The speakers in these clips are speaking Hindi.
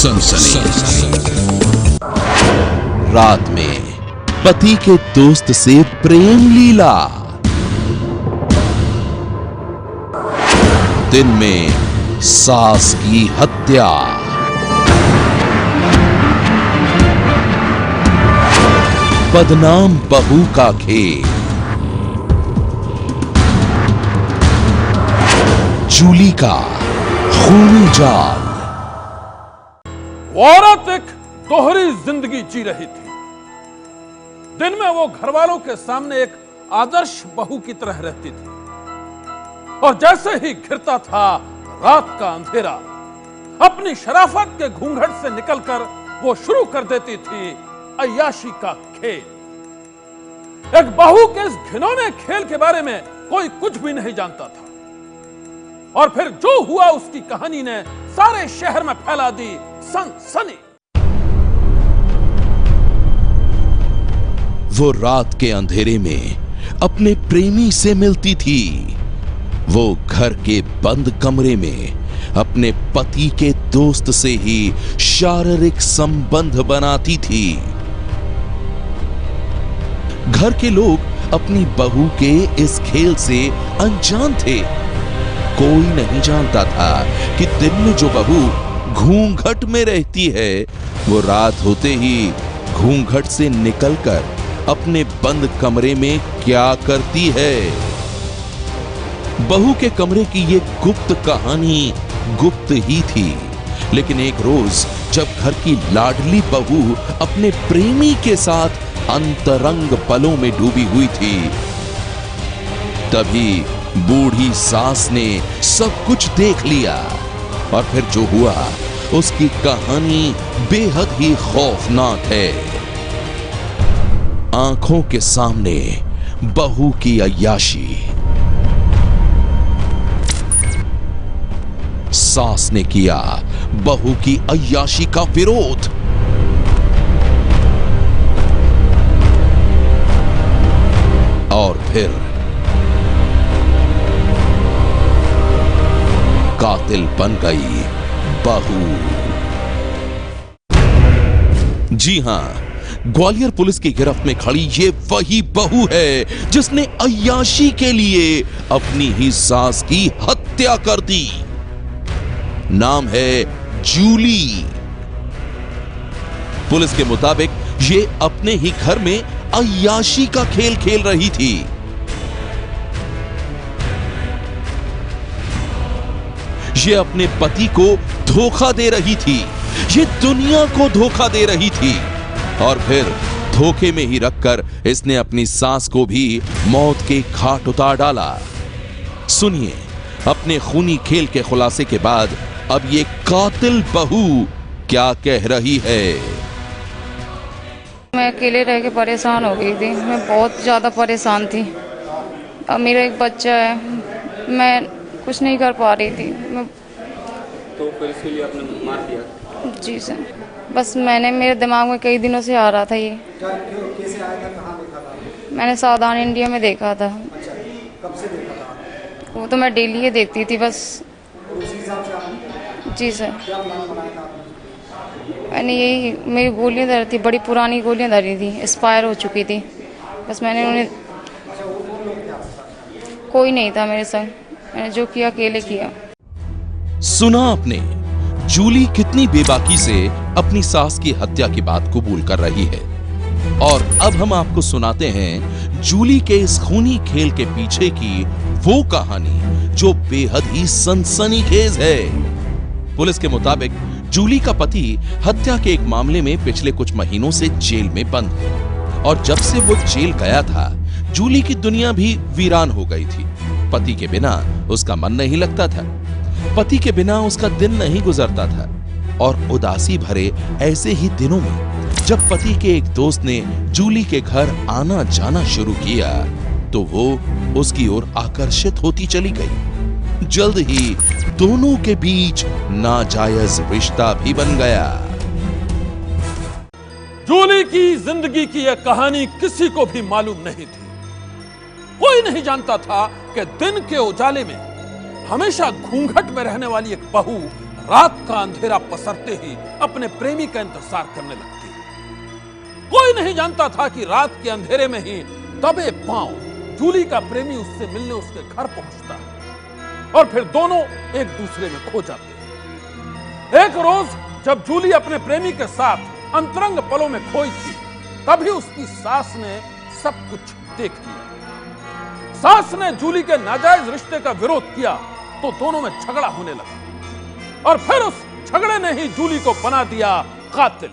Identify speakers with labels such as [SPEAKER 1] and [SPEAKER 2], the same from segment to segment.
[SPEAKER 1] सनसनी। रात में पति के दोस्त से प्रेम लीला, दिन में सास की हत्या, बदनाम बहू का खेल, जूली का खूनी जाल।
[SPEAKER 2] औरत एक दोहरी जिंदगी जी रही थी। दिन में वो घर वालों के सामने एक आदर्श बहू की तरह रहती थी, और जैसे ही घिरता था रात का अंधेरा, अपनी शराफत के घूंघट से निकलकर वो शुरू कर देती थी अय्याशी का खेल। एक बहू के इस घिनौने खेल के बारे में कोई कुछ भी नहीं जानता था, और फिर जो हुआ उसकी कहानी ने सारे शहर में फैला दी सनसनी।
[SPEAKER 1] वो रात के अंधेरे में अपने प्रेमी से मिलती थी। वो घर के बंद कमरे में अपने पति के दोस्त से ही शारीरिक संबंध बनाती थी। घर के लोग अपनी बहू के इस खेल से अनजान थे। कोई नहीं जानता था कि दिन में जो बहू घूंघट में रहती है, वो रात होते ही घूंघट से निकलकर अपने बंद कमरे में क्या करती है। बहू के कमरे की ये गुप्त कहानी गुप्त ही थी, लेकिन एक रोज जब घर की लाडली बहू अपने प्रेमी के साथ अंतरंग पलों में डूबी हुई थी, तभी बूढ़ी सास ने सब कुछ देख लिया। और फिर जो हुआ उसकी कहानी बेहद ही खौफनाक है। आंखों के सामने बहू की अय्याशी। सास ने किया बहू की अय्याशी का विरोध। और फिर कातिल बन गई बहू। जी हां, ग्वालियर पुलिस की गिरफ्त में खड़ी ये वही बहू है जिसने अय्याशी के लिए अपनी ही सास की हत्या कर दी। नाम है जूली। पुलिस के मुताबिक ये अपने ही घर में अय्याशी का खेल खेल रही थी। ये अपने पति को धोखा दे रही थी, ये दुनिया को धोखा दे रही थी, और फिर धोखे में ही रखकर इसने अपनी सास को भी मौत के घाट उतार डाला। सुनिए अपने खूनी खेल के खुलासे के बाद अब ये कातिल बहू क्या कह रही है।
[SPEAKER 3] मैं अकेले रह के परेशान हो गई थी। मैं बहुत ज़्यादा परेशान थी। अब मेरा एक बच्चा है, मैं कुछ नहीं कर पा रही थी।
[SPEAKER 4] तो फिर इसके लिए आपने मार दिया?
[SPEAKER 3] जी सर, बस मेरे दिमाग में कई दिनों से आ रहा था ये।
[SPEAKER 4] कैसे आया था, कहाँ देखा था?
[SPEAKER 3] मैंने सावधान इंडिया में देखा था।
[SPEAKER 4] अच्छा, कब से देखा था?
[SPEAKER 3] वो तो मैं डेली ही देखती थी बस।
[SPEAKER 4] उसी हिसाब से आपने?
[SPEAKER 3] जी सर,
[SPEAKER 4] क्या प्लान बनाया था आपने?
[SPEAKER 3] मैंने यही, मेरी गोलियां धरी थी, बड़ी पुरानी गोलियां धरी थी, एक्सपायर हो चुकी थी। बस मैंने उन्हें,
[SPEAKER 4] अच्छा, वो कौन लोग थे आपके साथ?
[SPEAKER 3] कोई नहीं था मेरे संग। मैंने जो किया अकेले किया।
[SPEAKER 1] सुना आपने, जूली कितनी बेबाकी से अपनी सास की हत्या की बात कबूल कर रही है। और अब हम आपको सुनाते हैं जूली के इस खूनी खेल के पीछे की वो कहानी जो बेहद ही सनसनीखेज है। पुलिस के मुताबिक जूली का पति हत्या के एक मामले में पिछले कुछ महीनों से जेल में बंद है, और जब से वो जेल गया था, जूली की दुनिया भी वीरान हो गई थी। पति के बिना उसका मन नहीं लगता था, पति के बिना उसका दिन नहीं गुजरता था। और उदासी भरे ऐसे ही दिनों में जब पति के एक दोस्त ने जूली के घर आना जाना शुरू किया, तो वो उसकी ओर आकर्षित होती चली गई। जल्द ही दोनों के बीच नाजायज रिश्ता भी बन गया।
[SPEAKER 2] जूली की जिंदगी की यह कहानी किसी को भी मालूम नहीं थी। कोई नहीं जानता था कि दिन के उजाले में हमेशा घूंघट में रहने वाली एक बहू रात का अंधेरा पसरते ही अपने प्रेमी का इंतजार करने लगती है। कोई नहीं जानता था कि रात के अंधेरे में ही दबे पांव जूली का प्रेमी उससे मिलने उसके घर पहुंचता है और फिर दोनों एक दूसरे में खो जाते हैं। एक रोज जब जूली अपने प्रेमी के साथ अंतरंग पलों में खोई थी, तभी उसकी सास ने सब कुछ देख लिया। सास ने जूली के नाजायज रिश्ते का विरोध किया तो दोनों में झगड़ा होने लगा और फिर उस झगड़े ने ही जूली को बना दिया कातिल।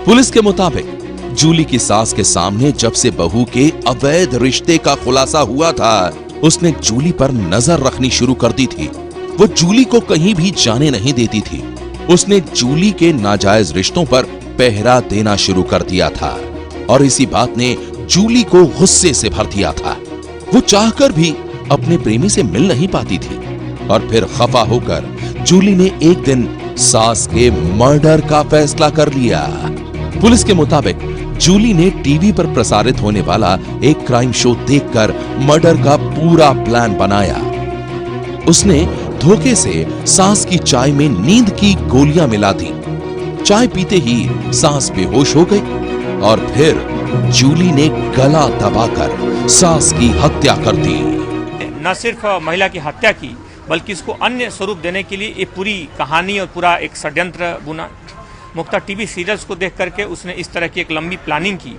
[SPEAKER 1] पुलिस के मुताबिक जूली की सास के सामने जब से बहू के अवैध रिश्ते का खुलासा हुआ था, उसने जूली पर नजर रखनी शुरू कर दी थी। वो जूली को कहीं भी जाने नहीं देती थी। उसने जूली के नाजायज रिश्तों पर पहरा देना शुरू कर दिया था और इसी बात ने जूली को गुस्से से भर दिया था। वो चाहकर भी अपने प्रेमी से मिल नहीं पाती थी और फिर खफा होकर जूली ने एक दिन सास के मर्डर का फैसला कर लिया। पुलिस के मुताबिक जूली ने टीवी पर प्रसारित होने वाला एक क्राइम शो देखकर मर्डर का पूरा प्लान बनाया। उसने धोखे से सास की चाय में नींद की गोलियां मिला दी। चाय पीते ही सास बेहोश हो गई और फिर जूली ने गला दबाकर सास की हत्या कर दी।
[SPEAKER 5] न सिर्फ महिला की हत्या की, बल्कि इसको अन्य स्वरूप देने के लिए ये पूरी कहानी और पूरा एक षड्यंत्र बुना। मुख्ता टीवी सीरियल्स को देख करके उसने इस तरह की एक लंबी प्लानिंग की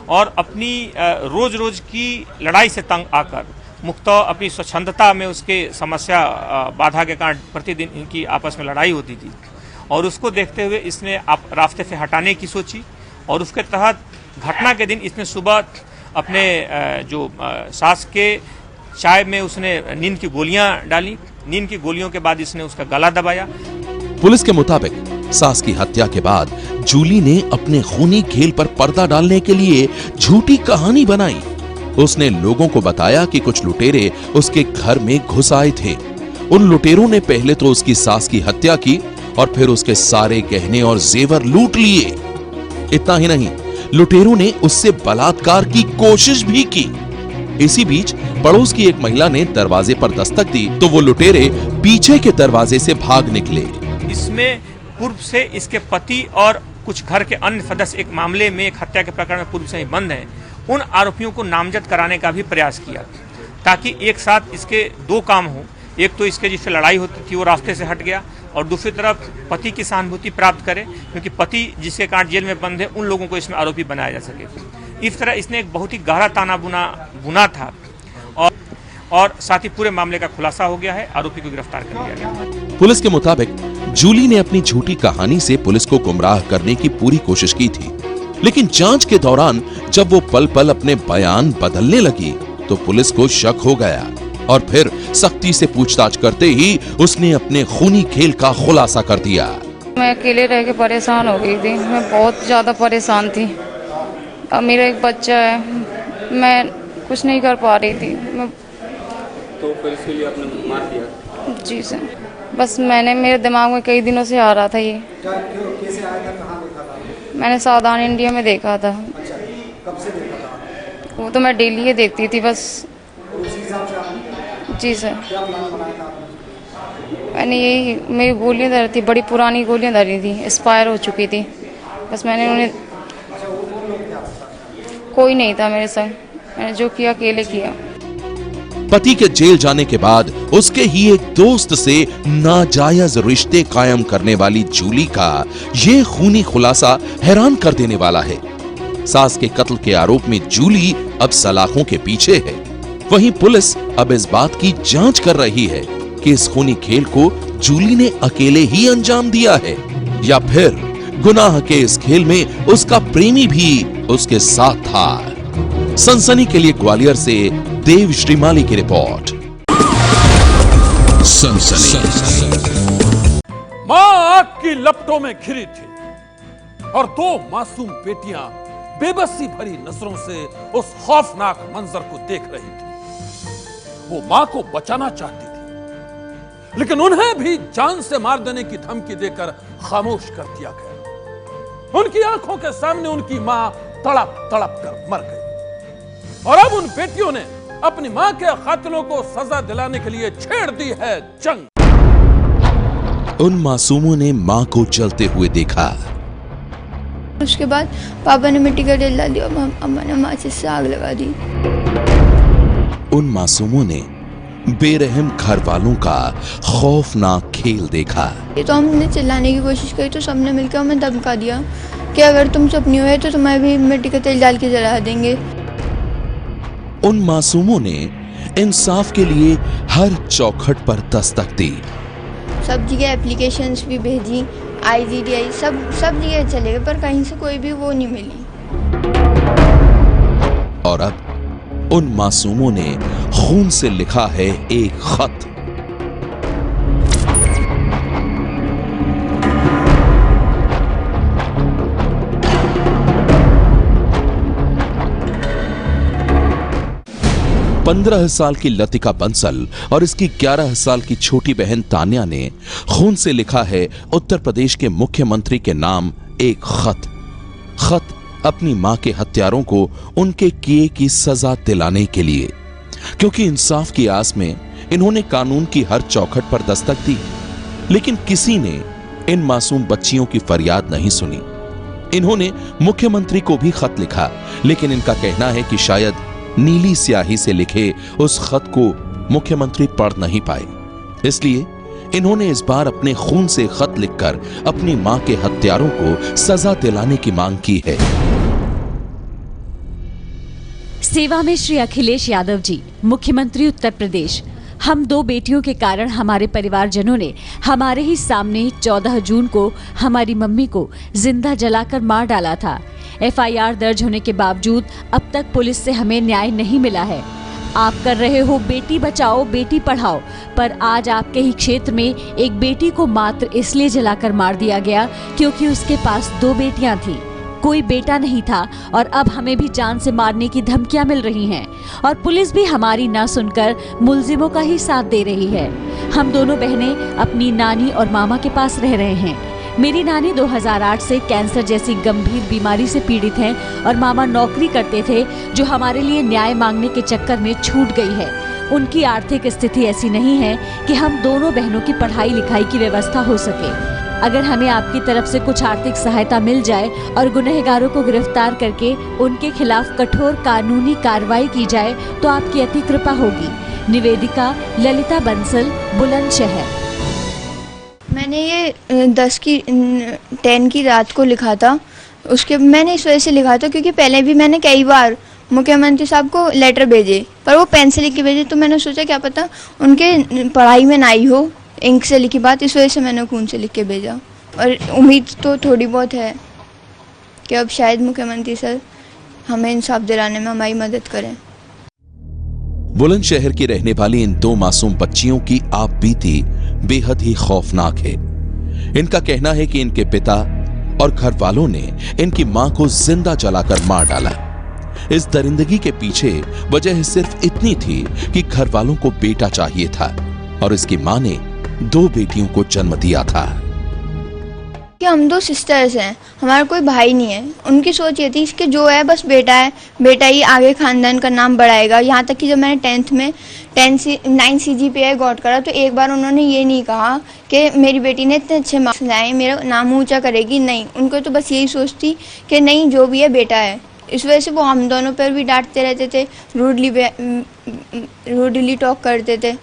[SPEAKER 5] और अपनी रोज रोज की लड़ाई से तंग आकर मुख्ता अपनी स्वच्छंदता में उसके समस्या बाधा के कारण प्रतिदिन इनकी आपस में लड़ाई होती थी और उसको देखते हुए इसने रास्ते से हटाने की सोची और उसके तहत घटना के दिन इसने सुबह अपने जो सास के चाय में उसने नींद की गोलियां डाली। नींद की गोलियों के बाद इसने उसका गला दबाया।
[SPEAKER 1] पुलिस के मुताबिक सास की हत्या के बाद जूली ने अपने खूनी खेल पर पर्दा डालने के लिए झूठी कहानी बनाई। उसने लोगों को बताया कि कुछ लुटेरे उसके घर में घुस आए थे। उन लुटेरों ने पहले तो उसकी सास की हत्या की और फिर उसके सारे गहने और जेवर लूट लिए। इतना ही नहीं, लुटेरों ने उससे बलात्कार की कोशिश भी की। इसी बीच पड़ोस की एक महिला ने दरवाजे पर दस्तक दी तो वो लुटेरे पीछे के दरवाजे से भाग निकले।
[SPEAKER 5] इसमें पूर्व से इसके पति और कुछ घर के अन्य सदस्य एक मामले में, एक हत्या के प्रकरण में पूर्व से ही बंद हैं। उन आरोपियों को नामजद कराने का भी प्रयास किया ताकि एक साथ इसके दो काम हो। एक तो इसके जिससे लड़ाई होती थी वो रास्ते से हट गया और दूसरी तरफ पति की सहानुभूति प्राप्त करे, क्योंकि पति जिसके कारण जेल में बंद है उन लोगों को इसमें आरोपी बनाया जा सके। इस तरह इसने एक बहुत ही गहरा ताना बुना था और साथ ही पूरे मामले का खुलासा हो गया है। आरोपी को गिरफ्तार कर लिया गया।
[SPEAKER 1] पुलिस के मुताबिक जूली ने अपनी झूठी कहानी से पुलिस को गुमराह करने की पूरी कोशिश की थी, लेकिन जांच के दौरान जब वो पल पल अपने बयान बदलने लगी तो पुलिस को शक हो गया और फिर सख्ती से पूछताछ करते ही उसने अपने खूनी खेल का खुलासा कर दिया।
[SPEAKER 3] मैं अकेले रह के परेशान हो गई थी। मैं बहुत ज़्यादा परेशान थी। अब मेरा एक बच्चा है, मैं कुछ नहीं कर पा रही थी।
[SPEAKER 4] तो फिर इसके लिए आपने मार दिया?
[SPEAKER 3] जी सर, बस मेरे दिमाग में कई दिनों से आ रहा था ये।
[SPEAKER 6] कैसे आया था, कहाँ देखा था?
[SPEAKER 3] मैंने सावधान इंडिया में देखा था।
[SPEAKER 6] अच्छा, कब से देखा था?
[SPEAKER 3] वो तो मैं डेली ही देखती थी बस।
[SPEAKER 6] उसी हिसाब से आपने
[SPEAKER 3] जी सर,
[SPEAKER 6] क्या प्लान बनाया था आपने?
[SPEAKER 3] मैंने यही, मेरी गोलियां धरी थी, बड़ी पुरानी गोलियां धरी थी, एक्सपायर हो चुकी थी। बस मैंने उन्हें,
[SPEAKER 6] अच्छा, वो कौन लोग थे आपके साथ?
[SPEAKER 3] कोई नहीं था मेरे साथ। मैंने जो किया अकेले किया।
[SPEAKER 1] पति के जेल जाने के बाद उसके ही एक दोस्त से नाजायज रिश्ते कायम करने वाली जूली का ये खूनी खुलासा हैरान कर देने वाला है। सास के कत्ल के आरोप में जूली अब सलाखों के पीछे है। वहीं पुलिस अब इस बात की जांच कर रही है कि इस खूनी खेल को जूली ने अकेले ही अंजाम दिया है या फिर गुनाह के इस खेल में उसका प्रेमी भी उसके साथ था। सनसनी के लिए ग्वालियर से देव श्रीमाली की रिपोर्ट। सनसनी।
[SPEAKER 2] मां आग की लपटों में घिरी थी और दो मासूम बेटियां बेबसी भरी नजरों से उस खौफनाक मंजर को देख रही थी। वो मां को बचाना चाहती थी, लेकिन उन्हें भी जान से मार देने की धमकी देकर खामोश कर दिया गया। उनकी आंखों के सामने उनकी मां तड़प तड़प कर मर गई और अब उन बेटियों ने अपनी मां के कातिलों को सजा दिलाने के लिए छेड़ दी है जंग।
[SPEAKER 1] उन मासूमों ने मां को जलते हुए देखा।
[SPEAKER 7] उसके बाद पापा ने मिट्टी का तेल डाल दिया और अम्मा ने माचिस से आग लगा दी।
[SPEAKER 1] उन मासूमों ने बेरहम घर वालों का खौफनाक खेल देखा।
[SPEAKER 7] तो हमने चिल्लाने की कोशिश करी तो सबने मिलकर हमें धमका दिया कि अगर तुम चुप हुए तो तुम्हें भी मिट्टी का तेल डाल के जला देंगे।
[SPEAKER 1] उन मासूमों ने इंसाफ के लिए हर चौखट पर दस्तक दी।
[SPEAKER 7] सब जगह एप्लीकेशंस भी भेजी, IGDI सब जगह चले गए पर कहीं से कोई भी वो नहीं मिली।
[SPEAKER 1] और अब उन मासूमों ने खून से लिखा है एक खत। पंद्रह साल की लतिका बंसल और इसकी 11 साल की छोटी बहन तान्या ने खून से लिखा है उत्तर प्रदेश के मुख्यमंत्री के नाम एक खत अपनी मां के हत्यारों को उनके किए की सजा दिलाने के लिए, क्योंकि इंसाफ की आस में इन्होंने कानून की हर चौखट पर दस्तक दी, लेकिन किसी ने इन मासूम बच्चियों की फरियाद नहीं सुनी। इन्होंने मुख्यमंत्री को भी खत लिखा, लेकिन इनका कहना है कि शायद नीली स्याही से लिखे उस खत को मुख्यमंत्री पढ़ नहीं पाए, इसलिए इन्होंने इस बार अपने खून से खत लिखकर अपनी मां के हत्यारों को सजा दिलाने की मांग की है।
[SPEAKER 8] सेवा में श्री अखिलेश यादव जी, मुख्यमंत्री उत्तर प्रदेश। हम 2 बेटियों के कारण हमारे परिवारजनों ने हमारे ही सामने 14 जून को हमारी मम्मी को जिंदा जलाकर मार डाला था। FIR दर्ज होने के बावजूद अब तक पुलिस से हमें न्याय नहीं मिला है। आप कर रहे हो बेटी बचाओ बेटी पढ़ाओ, पर आज आपके ही क्षेत्र में एक बेटी को मात्र इसलिए जलाकर मार दिया गया क्योंकि उसके पास 2 बेटियां थी, कोई बेटा नहीं था, और अब हमें भी जान से मारने की धमकियां मिल रही हैं और पुलिस भी हमारी ना सुनकर मुलजिमों का ही साथ दे रही है। हम दोनों बहनें अपनी नानी और मामा के पास रह रहे हैं। मेरी नानी 2008 से कैंसर जैसी गंभीर बीमारी से पीड़ित हैं और मामा नौकरी करते थे, जो हमारे लिए न्याय मांगने के चक्कर में छूट गई है। उनकी आर्थिक स्थिति ऐसी नहीं है कि हम दोनों बहनों की पढ़ाई लिखाई की व्यवस्था हो सके। अगर हमें आपकी तरफ से कुछ आर्थिक सहायता मिल जाए और गुनहगारों को गिरफ्तार करके उनके खिलाफ कठोर कानूनी कार्रवाई की जाए तो आपकी अति कृपा होगी। निवेदिका ललिता बंसल, बुलंदशहर।
[SPEAKER 7] मैंने ये 10 की रात को लिखा था। मैंने इस वजह से लिखा था क्योंकि पहले भी मैंने कई बार मुख्यमंत्री साहब को लेटर भेजे, पर वो पेन से लिख के भेजे, तो मैंने सोचा क्या पता उनके पढ़ाई में ना आई हो इंक से लिखी बात, इस वजह से मैंने खून से लिख के भेजा। और उम्मीद तो थोड़ी बहुत है कि अब शायद मुख्यमंत्री सर हमें इंसाफ दिलाने में हमारी मदद करें।
[SPEAKER 1] बुलंदशहर की रहने वाली इन 2 मासूम बच्चियों की आप बीती बेहद ही खौफनाक है। इनका कहना है कि इनके पिता और घर वालों ने इनकी मां को जिंदा जलाकर मार डाला। इस दरिंदगी के पीछे वजह सिर्फ इतनी थी कि घर वालों को बेटा चाहिए था और इसकी मां ने 2 बेटियों को जन्म दिया था।
[SPEAKER 7] कि हम 2 सिस्टर्स हैं, हमारा कोई भाई नहीं है। उनकी सोच ये थी कि जो है बस बेटा है, बेटा ही आगे खानदान का नाम बढ़ाएगा। यहाँ तक कि जब मैंने 10th में 9 CGPA गॉट करा तो एक बार उन्होंने ये नहीं कहा कि मेरी बेटी ने इतने अच्छे मार्क्स लाए मेरा नाम ऊंचा करेगी, नहीं, उनको तो बस यही सोच थी कि नहीं जो भी है बेटा है। इस वजह से वो हम दोनों पर भी डांटते रहते थे, रूडली टॉक करते थे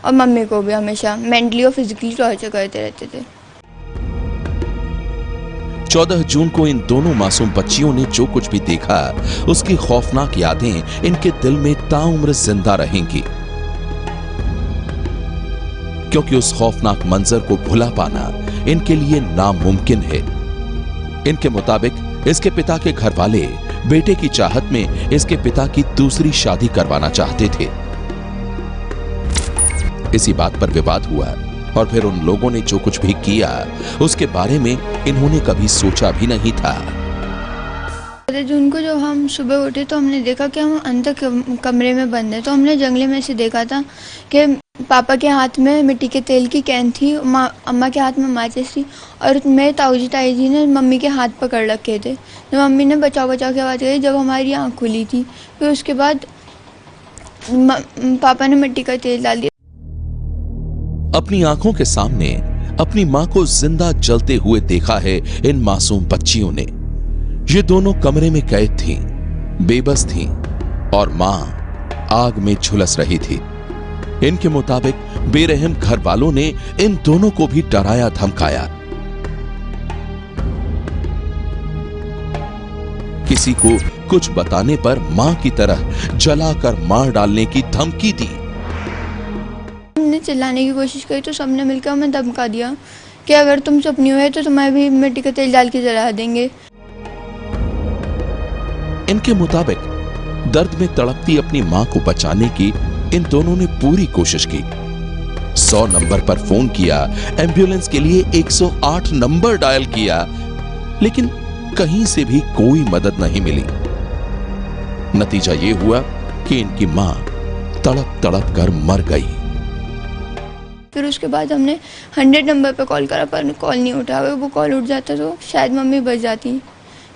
[SPEAKER 7] और मम्मी को भी हमेशा मेंटली और फिजिकली टॉर्चर करते रहते थे।
[SPEAKER 1] 14 जून को इन दोनों मासूम बच्चियों ने जो कुछ भी देखा उसकी खौफनाक यादें इनके दिल में ताउम्र जिंदा रहेंगी, क्योंकि उस खौफनाक मंजर को भुला पाना इनके लिए नामुमकिन है। इनके मुताबिक इसके पिता के घर वाले बेटे की चाहत में इसके पिता की दूसरी शादी करवाना चाहते थे। इसी बात पर विवाद हुआ और फिर उन लोगों ने जो कुछ भी किया उसके बारे में इन्होंने कभी सोचा भी नहीं था।
[SPEAKER 7] जून को जब हम सुबह उठे तो हमने देखा कि हम अंदर कमरे में बंद हैं, तो हमने जंगले में से देखा था कि पापा के हाथ में मिट्टी के तेल की कैन थी, अम्मा के हाथ में माचिस थी और मेरे ताई जी ने मम्मी के हाथ पकड़ रखे थे। जब मम्मी ने बचाओ बचाओ की आवाज़ करी, जब हमारी आँख खुली थी, फिर उसके बाद पापा ने मिट्टी का तेल डाल दिया।
[SPEAKER 1] अपनी आंखों के सामने अपनी मां को जिंदा जलते हुए देखा है इन मासूम बच्चियों ने। ये दोनों कमरे में कैद थीं, बेबस थीं और मां आग में झुलस रही थी। इनके मुताबिक बेरहम घर वालों ने इन दोनों को भी डराया धमकाया। किसी को कुछ बताने पर मां की तरह जलाकर मार डालने की धमकी दी।
[SPEAKER 7] हमने चिल्लाने की कोशिश करी तो सबने मिलकर हमें धमका दिया कि अगर तुम चुप नहीं हुए तो तुम्हें भी मिट्टी का तेल डाल के जला देंगे।
[SPEAKER 1] इनके मुताबिक दर्द में तड़पती अपनी मां को बचाने की इन दोनों ने पूरी कोशिश की। 100 नंबर पर फोन किया, एम्बुलेंस के लिए 108 नंबर डायल किया, लेकिन कहीं से भी कोई मदद नहीं मिली। नतीजा यह हुआ कि इनकी मां तड़प तड़प कर मर गई।
[SPEAKER 7] फिर उसके बाद हमने 100 नंबर पर कॉल करा पर कॉल नहीं उठा। अगर वो कॉल उठ जाता तो शायद मम्मी बच जाती।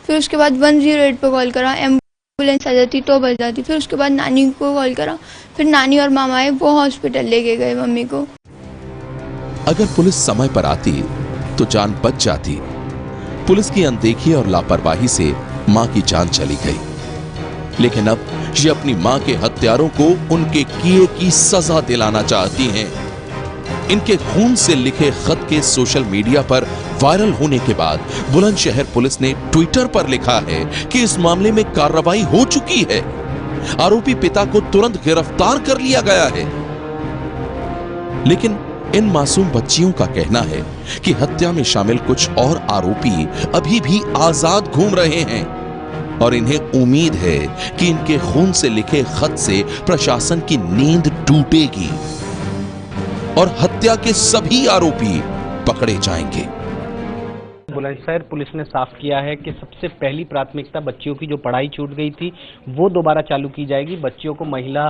[SPEAKER 7] फिर उसके बाद 108 पर कॉल करा, एम्बुलेंस आ जाती तो बच जाती। फिर उसके बाद नानी को कॉल करा, फिर नानी और मामा आए, वो हॉस्पिटल लेके गए मम्मी को।
[SPEAKER 1] अगर पुलिस समय पर आती तो जान बच जाती। पुलिस की अनदेखी और लापरवाही से मां की जान चली गई। लेकिन अब ये अपनी मां के हत्यारों को उनके किए की सजा दिलाना चाहती हैं। इनके खून से लिखे खत के सोशल मीडिया पर वायरल होने के बाद बुलंदशहर पुलिस ने ट्विटर पर लिखा है कि इस मामले में कार्रवाई हो चुकी है। आरोपी पिता को तुरंत गिरफ्तार कर लिया गया है। लेकिन इन मासूम बच्चियों का कहना है कि हत्या में शामिल कुछ और आरोपी अभी भी आजाद घूम रहे हैं और इन्हें उम्मीद है कि इनके खून से लिखे खत से प्रशासन की नींद टूटेगी और हत्या के सभी आरोपी पकड़े जाएंगे।
[SPEAKER 9] बुलंदशहर पुलिस ने साफ किया है कि सबसे पहली प्राथमिकता बच्चियों की जो पढ़ाई छूट गई थी वो दोबारा चालू की जाएगी। बच्चियों को महिला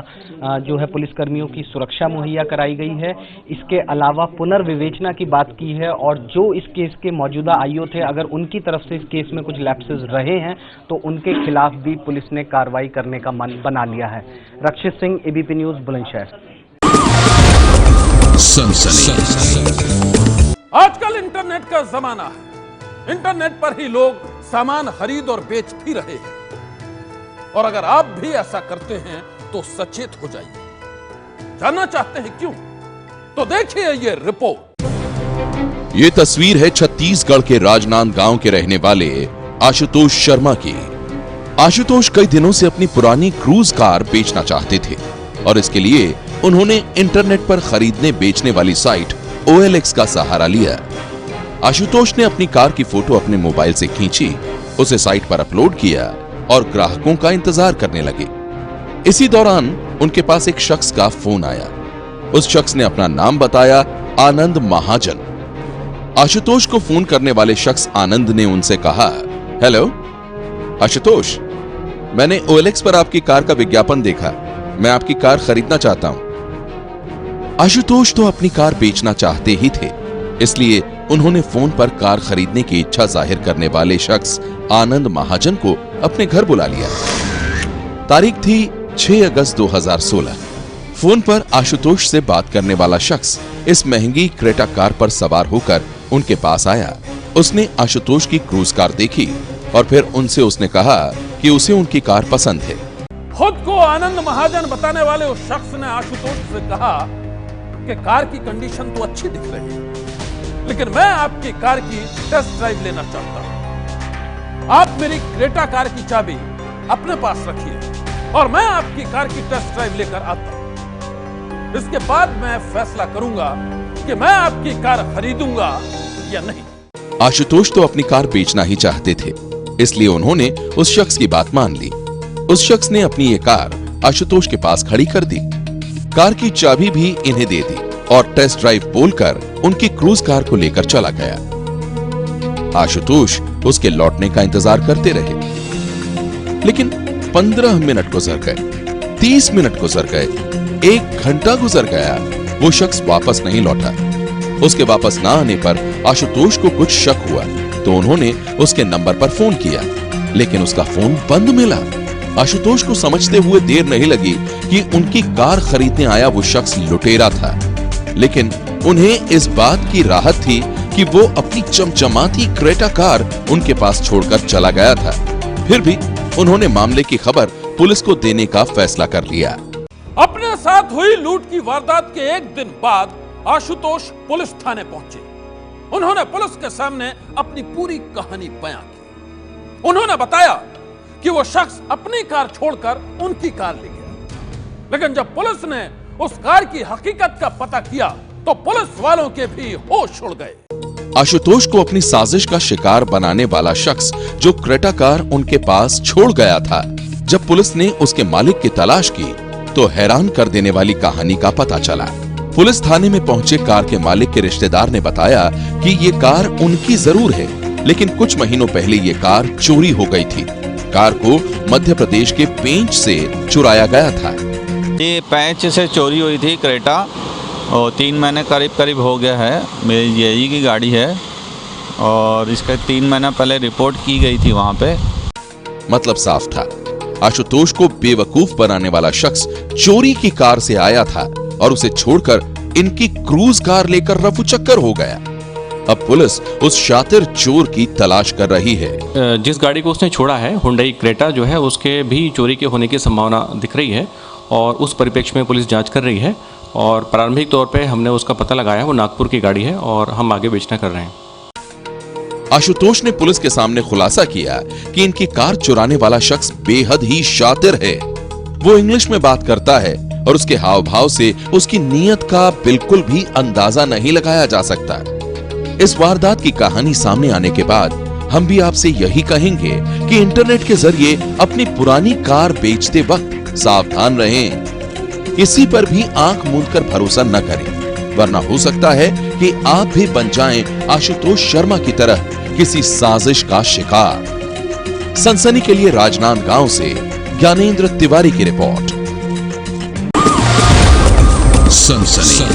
[SPEAKER 9] जो है पुलिसकर्मियों की सुरक्षा मुहैया कराई गई है। इसके अलावा पुनर्विवेचना की बात की है और जो इस केस के मौजूदा आईओ थे, अगर उनकी तरफ से इस केस में कुछ लैप्सेस रहे हैं तो उनके खिलाफ भी पुलिस ने कार्रवाई करने का मन बना लिया है। रक्षित सिंह, एबीपी न्यूज, बुलंदशहर।
[SPEAKER 2] आजकल इंटरनेट का जमाना है। इंटरनेट पर ही लोग सामान खरीद और बेच भी रहे हैं और अगर आप भी ऐसा करते हैं तो सचेत हो जाइए। जानना चाहते हैं क्यों? तो देखिए ये रिपोर्ट।
[SPEAKER 1] ये तस्वीर है छत्तीसगढ़ के राजनांदगांव के रहने वाले आशुतोष शर्मा की। आशुतोष कई दिनों से अपनी पुरानी क्रूज कार बेचना चाहते थे और इसके लिए उन्होंने इंटरनेट पर खरीदने बेचने वाली साइट OLX का सहारा लिया। आशुतोष ने अपनी कार की फोटो अपने मोबाइल से खींची, उसे साइट पर अपलोड किया और ग्राहकों का इंतजार करने लगे। इसी दौरान उनके पास एक शख्स का फोन आया। उस शख्स ने अपना नाम बताया, आनंद महाजन। आशुतोष को फोन करने वाले शख्स आनंद ने उनसे कहा, हेलो आशुतोष, मैंने OLX पर आपकी कार का विज्ञापन देखा, मैं आपकी कार खरीदना चाहता हूं। आशुतोष तो अपनी कार बेचना चाहते ही थे, इसलिए उन्होंने फोन पर कार खरीदने की इच्छा जाहिर करने वाले शख्स आनंद महाजन को अपने घर बुला लिया। तारीख थी 6 अगस्त 2016। फोन पर आशुतोष से बात करने वाला शख्स इस महंगी क्रेटा कार पर सवार होकर उनके पास आया। उसने आशुतोष की क्रूज कार देखी और फिर उनसे उसने कहा कि उसे उनकी कार पसंद है।
[SPEAKER 2] खुद को आनंद महाजन बताने वाले उस शख्स ने आशुतोष से कहा कि कार की कंडीशन तो अच्छी दिख रही है, लेकिन मैं आपकी कार की टेस्ट ड्राइव लेना चाहता हूं। आप मेरी क्रेटा कार की चाबी अपने पास रखिए और मैं आपकी कार की टेस्ट ड्राइव लेकर आता हूं। इसके बाद मैं फैसला करूंगा कि मैं आपकी कार खरीदूंगा या नहीं।
[SPEAKER 1] आशुतोष तो अपनी कार बेचना ही चाहते थे, इसलिए उन्होंने उस शख्स की बात मान ली। उस शख्स ने अपनी ये कार आशुतोष के पास खड़ी कर दी, कार की चाबी भी इन्हें दे दी और टेस्ट ड्राइव बोलकर उनकी क्रूज कार को लेकर चला गया। आशुतोष उसके लौटने का इंतजार करते रहे, लेकिन 15 मिनट गुजर गए, 30 मिनट गुजर गए, 1 घंटा गुजर गया, वो शख्स वापस नहीं लौटा। उसके वापस ना आने पर आशुतोष को कुछ शक हुआ तो उन्होंने उसके नंबर पर फोन किया, लेकिन उसका फोन बंद मिला। आशुतोष को समझते हुए देर नहीं लगी कि उनकी कार खरीदने आया वो शख्स लुटेरा था, लेकिन उन्हें इस बात की राहत थी कि वो अपनी चमचमाती क्रेटा कार उनके पास छोड़कर चला गया था। फिर भी उन्होंने मामले की खबर पुलिस को देने का फैसला कर लिया।
[SPEAKER 2] अपने साथ हुई लूट की वारदात के एक दिन बाद आशुतोष पुलिस थाने पहुंचे। उन्होंने पुलिस के सामने अपनी पूरी कहानी बयां की। उन्होंने बताया कि वो शख्स अपनी कार छोड़कर उनकी कार ले गया, लेकिन जब पुलिस ने उस कार की हकीकत का पता किया तो पुलिस वालों के भी होश उड़ गए।
[SPEAKER 1] आशुतोष को अपनी साजिश का शिकार बनाने वाला शख्स जो क्रेटा कार उनके पास छोड़ गया था, जब पुलिस ने उसके मालिक की तलाश की तो हैरान कर देने वाली कहानी का पता चला। पुलिस थाने में पहुंचे कार के मालिक के रिश्तेदार ने बताया कि ये कार उनकी जरूर है, लेकिन कुछ महीनों पहले ये कार चोरी हो गई थी। कार को मध्य प्रदेश के पेंच से चुराया गया था।
[SPEAKER 10] ये पेंच से चोरी हुई थी क्रेटा, और 3 महीने करीब हो गया है। मेरी यही की गाड़ी है और इसका 3 महीना पहले रिपोर्ट की गई थी वहाँ पे।
[SPEAKER 1] मतलब साफ था, आशुतोष को बेवकूफ बनाने वाला शख्स चोरी की कार से आया था और उसे छोड़कर इनकी क्रूज कार लेकर रफू चक्कर हो गया। अब पुलिस उस शातिर चोर की तलाश कर रही है।
[SPEAKER 11] जिस गाड़ी को उसने छोड़ा है, हुंडई क्रेटा जो है, उसके भी चोरी के होने की संभावना दिख रही है और उस परिप्रेक्ष्य में पुलिस जांच कर रही है और प्रारंभिक तौर पे हमने उसका पता लगाया। वो नागपुर की गाड़ी है और हम आगे बेचना कर रहे हैं।
[SPEAKER 1] आशुतोष ने पुलिस के सामने खुलासा किया कि इनकी कार चुराने वाला शख्स बेहद ही शातिर है। वो इंग्लिश में बात करता है और उसके हाव भाव से उसकी नीयत का बिल्कुल भी अंदाजा नहीं लगाया जा सकता। इस वारदात की कहानी सामने आने के बाद हम भी आपसे यही कहेंगे कि इंटरनेट के जरिए अपनी पुरानी कार बेचते वक्त सावधान रहें। किसी पर भी आंख मूंद कर भरोसा न करें, वरना हो सकता है कि आप भी बन जाएं आशुतोष शर्मा की तरह किसी साजिश का शिकार। सनसनी के लिए राजनांदगांव से ज्ञानेंद्र तिवारी की रिपोर्ट। सनसनी।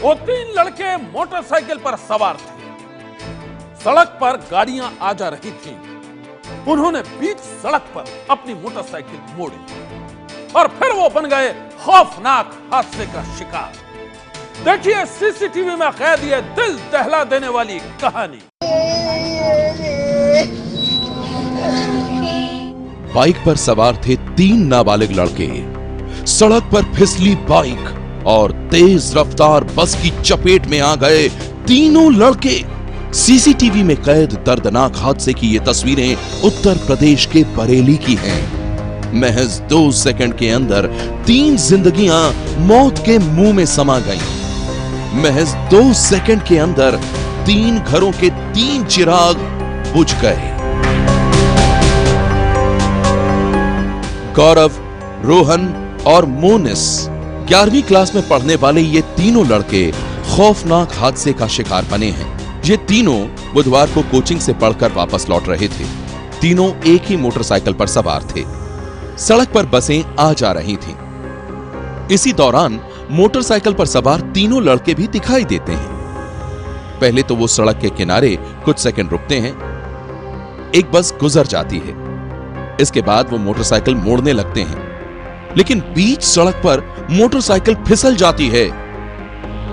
[SPEAKER 2] वो 3 लड़के मोटरसाइकिल पर सवार थे। सड़क पर गाड़ियां आ जा रही थीं। उन्होंने बीच सड़क पर अपनी मोटरसाइकिल मोड़ी और फिर वो बन गए खौफनाक हादसे का शिकार। देखिए सीसीटीवी में कैद ये दिल दहला देने वाली कहानी।
[SPEAKER 1] बाइक पर सवार थे 3 नाबालिग लड़के। सड़क पर फिसली बाइक और तेज रफ्तार बस की चपेट में आ गए तीनों लड़के। सीसीटीवी में कैद दर्दनाक हादसे की ये तस्वीरें उत्तर प्रदेश के बरेली की हैं। महज 2 सेकंड के अंदर 3 जिंदगियां मौत के मुंह में समा गईं। महज 2 सेकंड के अंदर 3 घरों के 3 चिराग बुझ गए। गौरव, रोहन और मोनिस 11वीं क्लास में पढ़ने वाले ये तीनों लड़के खौफनाक हादसे का शिकार बने हैं। ये तीनों बुधवार को कोचिंग से पढ़कर वापस लौट रहे थे। तीनों एक ही मोटरसाइकिल पर सवार थे। सड़क पर बसें आ जा रही थीं। इसी दौरान मोटरसाइकिल पर सवार तीनों लड़के भी दिखाई देते हैं। पहले तो वो सड़क के किनारे कुछ सेकंड रुकते हैं। एक बस गुजर जाती है। इसके बाद वो मोटरसाइकिल मोड़ने लगते हैं, लेकिन बीच सड़क पर मोटरसाइकिल फिसल जाती है।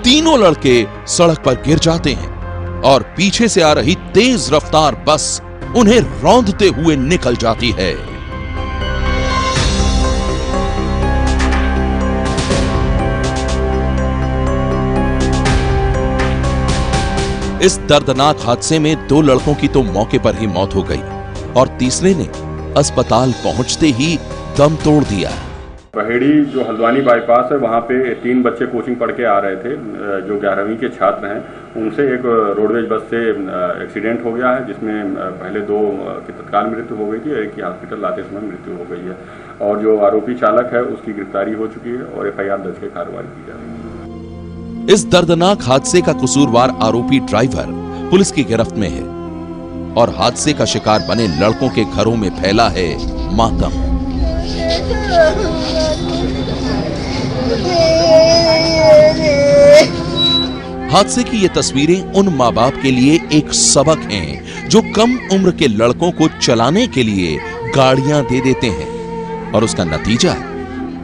[SPEAKER 1] तीनों लड़के सड़क पर गिर जाते हैं और पीछे से आ रही तेज रफ्तार बस उन्हें रौंदते हुए निकल जाती है। इस दर्दनाक हादसे में 2 लड़कों की तो मौके पर ही मौत हो गई और तीसरे ने अस्पताल पहुंचते ही दम तोड़ दिया।
[SPEAKER 12] पहेड़ी जो हल्द्वानी बाईपास है, वहाँ पे 3 बच्चे कोचिंग पढ़ के आ रहे थे जो 11वीं के छात्र हैं। उनसे एक रोडवेज बस से एक्सीडेंट हो गया है, जिसमें पहले 2 की तत्काल मृत्यु हो गई थी, एक की हॉस्पिटल लाते समय मृत्यु हो गई है और जो आरोपी चालक है उसकी गिरफ्तारी हो चुकी है और FIR दर्ज के कार्रवाई की जा रही है।
[SPEAKER 1] इस दर्दनाक हादसे का कसूरवार आरोपी ड्राइवर पुलिस की गिरफ्त में है और हादसे का शिकार बने लड़कों के घरों में फैला है मातम। हादसे की ये तस्वीरें उन माँ बाप के लिए एक सबक हैं जो कम उम्र के लड़कों को चलाने के लिए गाड़ियां दे देते हैं और उसका नतीजा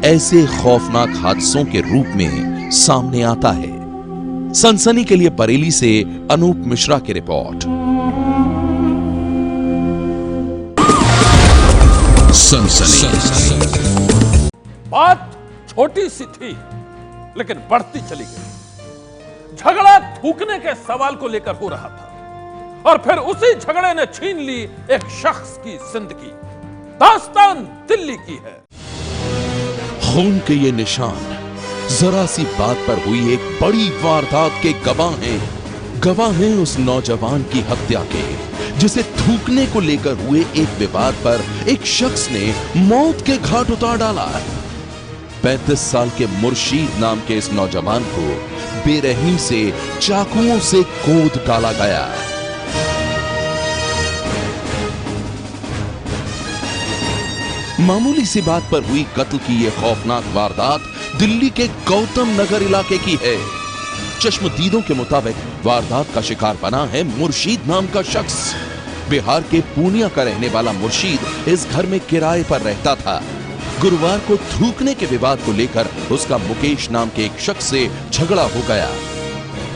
[SPEAKER 1] ऐसे खौफनाक हादसों के रूप में सामने आता है। सनसनी के लिए बरेली से अनूप मिश्रा की रिपोर्ट। सनसनी।
[SPEAKER 2] बात छोटी सी थी लेकिन बढ़ती चली गई। झगड़ा थूकने के सवाल को लेकर हो रहा था और फिर उसी झगड़े ने छीन ली एक शख्स की जिंदगी। दास्तान दिल्ली की है।
[SPEAKER 1] खून के ये निशान जरा सी बात पर हुई एक बड़ी वारदात के गवाह हैं उस नौजवान की हत्या के, जिसे थूकने को लेकर हुए एक विवाद पर एक शख्स ने मौत के घाट उतार डाला। 35 साल के मुर्शीद नाम के इस नौजवान को बेरहमी से चाकुओं से गोद डाला गया। मामूली सी बात पर हुई कत्ल की यह खौफनाक वारदात दिल्ली के गौतम नगर इलाके की है। चश्मदीदों के मुताबिक वारदात का शिकार बना है मुर्शीद नाम का शख्स। बिहार के पूर्णिया का रहने वाला मुर्शीद इस घर में किराए पर रहता था। गुरुवार को थूकने के विवाद को लेकर उसका मुकेश नाम के एक शख्स से झगड़ा हो गया।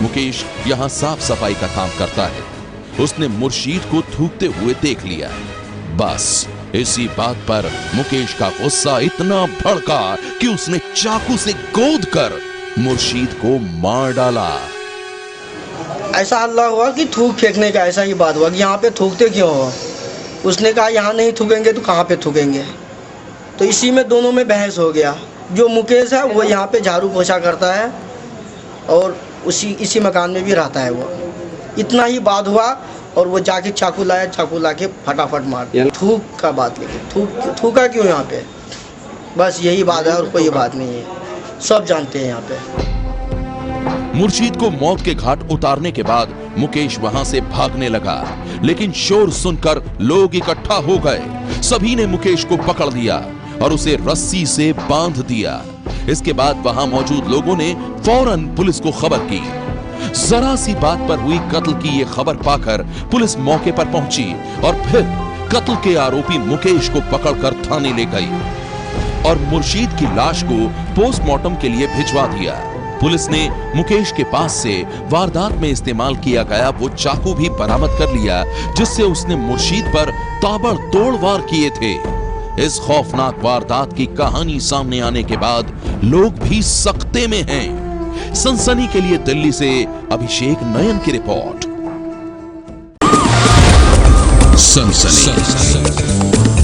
[SPEAKER 1] मुकेश यहां साफ सफाई का काम करता है। उसने मुर्शीद को थूकते हुए देख लिया। बस इसी बात पर मुकेश का गुस्सा इतना भड़का कि उसने चाकू से गोद कर मुर्शीद को मार डाला।
[SPEAKER 13] ऐसा हल्ला हुआ कि थूक फेंकने का, ऐसा ही बात हुआ कि यहाँ पे थूकते क्यों हो। उसने कहा यहाँ नहीं थूकेंगे तो कहाँ पे थूकेंगे। तो इसी में दोनों में बहस हो गया। जो मुकेश है वो यहाँ पे झाड़ू पोछा करता है और इसी मकान में भी रहता है वो। इतना ही बात हुआ और वो जाके चाकू लाया, चाकू लाके फटाफट मार दिया। थूक का बात लेके थूका क्यों यहाँ पे, बस यही बात है और कोई बात नहीं है। सब जानते हैं यहाँ पे।
[SPEAKER 1] मुर्शीद को मौत के घाट उतारने के बाद मुकेश वहां से भागने लगा, लेकिन शोर सुनकर लोग इकट्ठा हो गए। सभी ने मुकेश को पकड़ लिया और उसे रस्सी से बांध दिया। इसके बाद वहां मौजूद लोगों ने फौरन पुलिस को खबर की। जरा सी बात पर हुई कत्ल की ये खबर पाकर पुलिस मौके पर पहुंची और फिर कत्ल के आरोपी मुकेश को पकड़कर थाने ले गई और मुर्शीद की लाश को पोस्टमार्टम के लिए भिजवा दिया। पुलिस ने मुकेश के पास से वारदात में इस्तेमाल किया गया वो चाकू भी बरामद कर लिया, जिससे उसने मुर्शीद पर ताबड़तोड़ वार किए थे। इस खौफनाक वारदात की कहानी सामने आने के बाद लोग भी सख्ते में हैं। सनसनी के लिए दिल्ली से अभिषेक नयन की रिपोर्ट। सनसनी।